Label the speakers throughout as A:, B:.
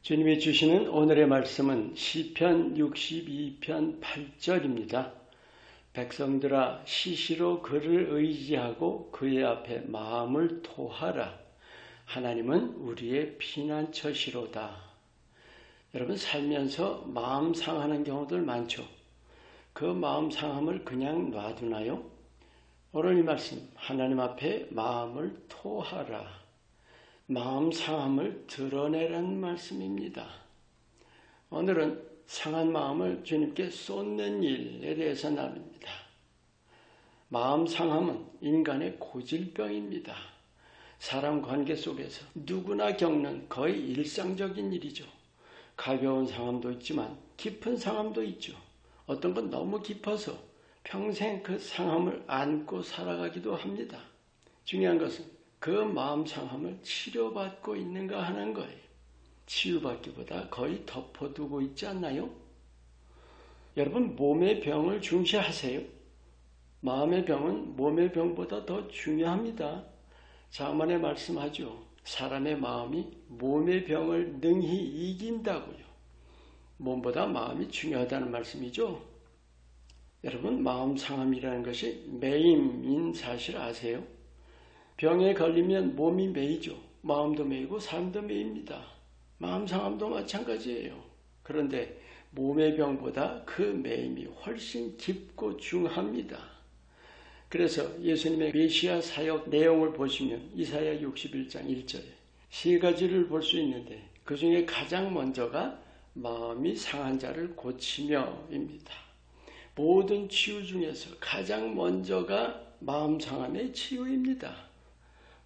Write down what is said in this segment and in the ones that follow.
A: 주님이 주시는 오늘의 말씀은 시편 62편 8절입니다. 백성들아 시시로 그를 의지하고 그의 앞에 마음을 토하라. 하나님은 우리의 피난처시로다. 여러분 살면서 마음 상하는 경우들 많죠. 그 마음 상함을 그냥 놔두나요? 오늘 이 말씀 하나님 앞에 마음을 토하라. 마음 상함을 드러내라는 말씀입니다. 오늘은 상한 마음을 주님께 쏟는 일에 대해서 나눕니다. 마음 상함은 인간의 고질병입니다. 사람 관계 속에서 누구나 겪는 거의 일상적인 일이죠. 가벼운 상함도 있지만 깊은 상함도 있죠. 어떤 건 너무 깊어서 평생 그 상함을 안고 살아가기도 합니다. 중요한 것은 그 마음 상함을 치료받고 있는가 하는 거예요. 치유받기보다 거의 덮어두고 있지 않나요? 여러분 몸의 병을 중시하세요. 마음의 병은 몸의 병보다 더 중요합니다. 자문에 말씀하죠. 사람의 마음이 몸의 병을 능히 이긴다고요. 몸보다 마음이 중요하다는 말씀이죠. 여러분 마음 상함이라는 것이 매임인 사실 아세요? 병에 걸리면 몸이 매이죠. 마음도 매이고 삶도 매입니다. 마음 상함도 마찬가지예요. 그런데 몸의 병보다 그 매임이 훨씬 깊고 중합니다. 그래서 예수님의 메시아 사역 내용을 보시면 이사야 61장 1절에 세 가지를 볼 수 있는데 그 중에 가장 먼저가 마음이 상한 자를 고치며입니다. 모든 치유 중에서 가장 먼저가 마음 상함의 치유입니다.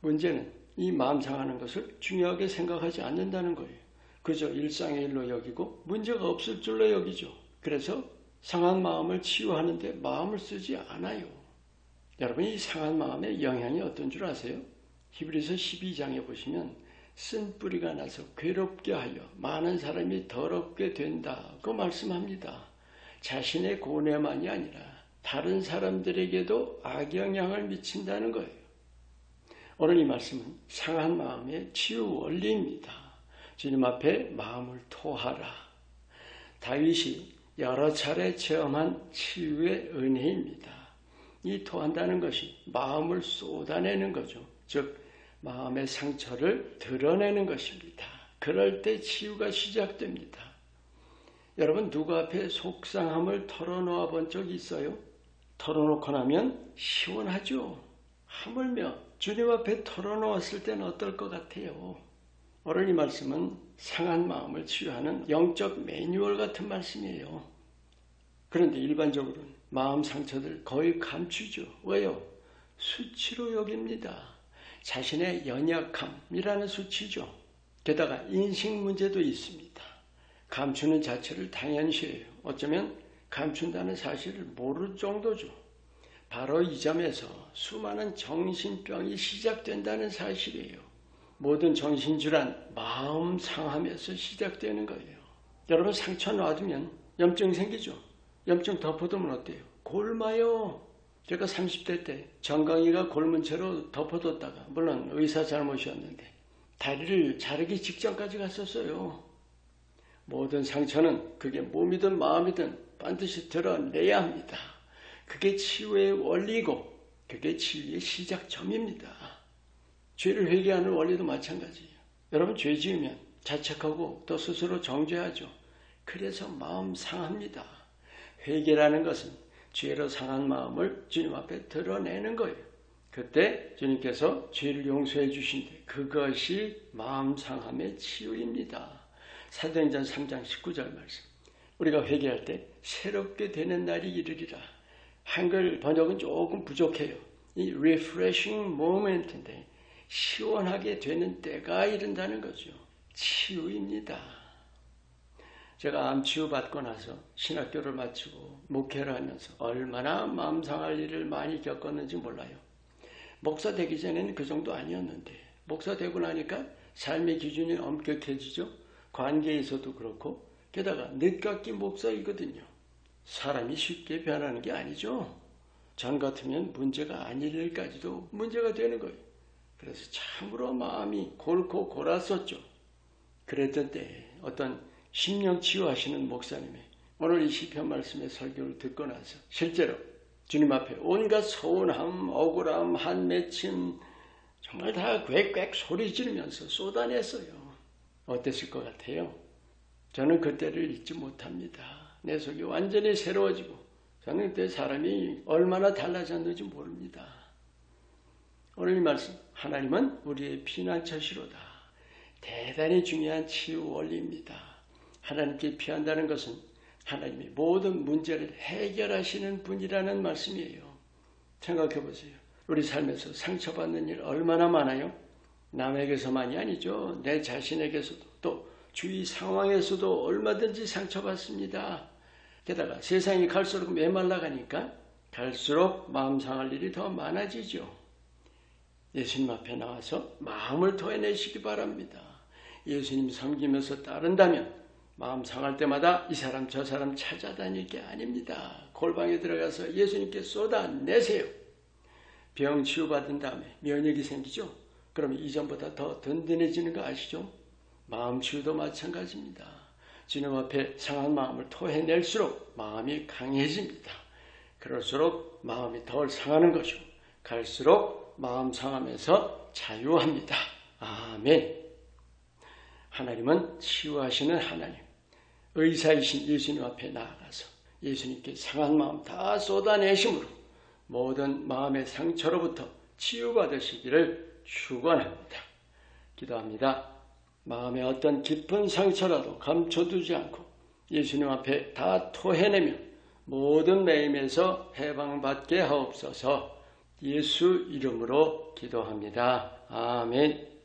A: 문제는 이 마음 상하는 것을 중요하게 생각하지 않는다는 거예요. 그저 일상의 일로 여기고 문제가 없을 줄로 여기죠. 그래서 상한 마음을 치유하는데 마음을 쓰지 않아요. 여러분 이 상한 마음의 영향이 어떤 줄 아세요? 히브리서 12장에 보시면 쓴 뿌리가 나서 괴롭게 하여 많은 사람이 더럽게 된다고 말씀합니다. 자신의 고뇌만이 아니라 다른 사람들에게도 악영향을 미친다는 거예요. 오늘 이 말씀은 상한 마음의 치유 원리입니다. 주님 앞에 마음을 토하라. 다윗이 여러 차례 체험한 치유의 은혜입니다. 이 토한다는 것이 마음을 쏟아내는 거죠. 즉 마음의 상처를 드러내는 것입니다. 그럴 때 치유가 시작됩니다. 여러분 누구 앞에 속상함을 털어놓아 본 적이 있어요? 털어놓고 나면 시원하죠. 하물며 주님 앞에 털어놓았을 때는 어떨 것 같아요? 오늘 이 말씀은 상한 마음을 치유하는 영적 매뉴얼 같은 말씀이에요. 그런데 일반적으로는 마음 상처들 거의 감추죠. 왜요? 수치로 여깁니다. 자신의 연약함이라는 수치죠. 게다가 인식 문제도 있습니다. 감추는 자체를 당연시해요. 어쩌면 감춘다는 사실을 모를 정도죠. 바로 이 점에서 수많은 정신병이 시작된다는 사실이에요. 모든 정신질환, 마음 상함에서 시작되는 거예요. 여러분 상처 놔두면 염증 생기죠. 염증 덮어두면 어때요? 골마요. 제가 30대 때 정강이가 골문 채로 덮어뒀다가 물론 의사 잘못이었는데 다리를 자르기 직전까지 갔었어요. 모든 상처는 그게 몸이든 마음이든 반드시 드러내야 합니다. 그게 치유의 원리고 그게 치유의 시작점입니다. 죄를 회개하는 원리도 마찬가지예요. 여러분 죄 지으면 자책하고 또 스스로 정죄하죠. 그래서 마음 상합니다. 회개라는 것은 죄로 상한 마음을 주님 앞에 드러내는 거예요. 그때 주님께서 죄를 용서해 주신데 그것이 마음 상함의 치유입니다. 사도행전 3장 19절 말씀. 우리가 회개할 때 새롭게 되는 날이 이르리라. 한글 번역은 조금 부족해요. 이 refreshing moment인데 시원하게 되는 때가 이른다는 거죠. 치유입니다. 제가 암 치유받고 나서 신학교를 마치고 목회를 하면서 얼마나 마음 상할 일을 많이 겪었는지 몰라요. 목사 되기 전에는 그 정도 아니었는데 목사 되고 나니까 삶의 기준이 엄격해지죠. 관계에서도 그렇고 게다가 늦깎이 목사이거든요. 사람이 쉽게 변하는 게 아니죠. 전 같으면 문제가 아닐 일까지도 문제가 되는 거예요. 그래서 참으로 마음이 골고 골았었죠. 그랬던 때에 어떤 심령 치유하시는 목사님이 오늘 이 시편 말씀의 설교를 듣고 나서 실제로 주님 앞에 온갖 서운함, 억울함, 한맺힘 정말 다 꽥꽥 소리 지르면서 쏟아냈어요. 어땠을 것 같아요? 저는 그때를 잊지 못합니다. 내 속이 완전히 새로워지고 저는 그때 사람이 얼마나 달라졌는지 모릅니다. 오늘 이 말씀, 하나님은 우리의 피난처시로다. 대단히 중요한 치유 원리입니다. 하나님께 피한다는 것은 하나님이 모든 문제를 해결하시는 분이라는 말씀이에요. 생각해 보세요. 우리 삶에서 상처받는 일 얼마나 많아요? 남에게서만이 아니죠. 내 자신에게서도 또 주위 상황에서도 얼마든지 상처받습니다. 게다가 세상이 갈수록 메말라가니까 갈수록 마음 상할 일이 더 많아지죠. 예수님 앞에 나와서 마음을 토해내시기 바랍니다. 예수님 섬기면서 따른다면 마음 상할 때마다 이 사람 저 사람 찾아다닐 게 아닙니다. 골방에 들어가서 예수님께 쏟아내세요. 병 치유받은 다음에 면역이 생기죠. 그러면 이전보다 더 든든해지는 거 아시죠? 마음 치유도 마찬가지입니다. 주님 앞에 상한 마음을 토해낼수록 마음이 강해집니다. 그럴수록 마음이 덜 상하는 것이고 갈수록 마음 상함에서 자유합니다. 아멘. 하나님은 치유하시는 하나님. 의사이신 예수님 앞에 나아가서 예수님께 상한 마음 다 쏟아내심으로 모든 마음의 상처로부터 치유받으시기를 축원합니다. 기도합니다. 마음의 어떤 깊은 상처라도 감춰두지 않고 예수님 앞에 다 토해내며 모든 매임에서 해방받게 하옵소서. 예수 이름으로 기도합니다. 아멘.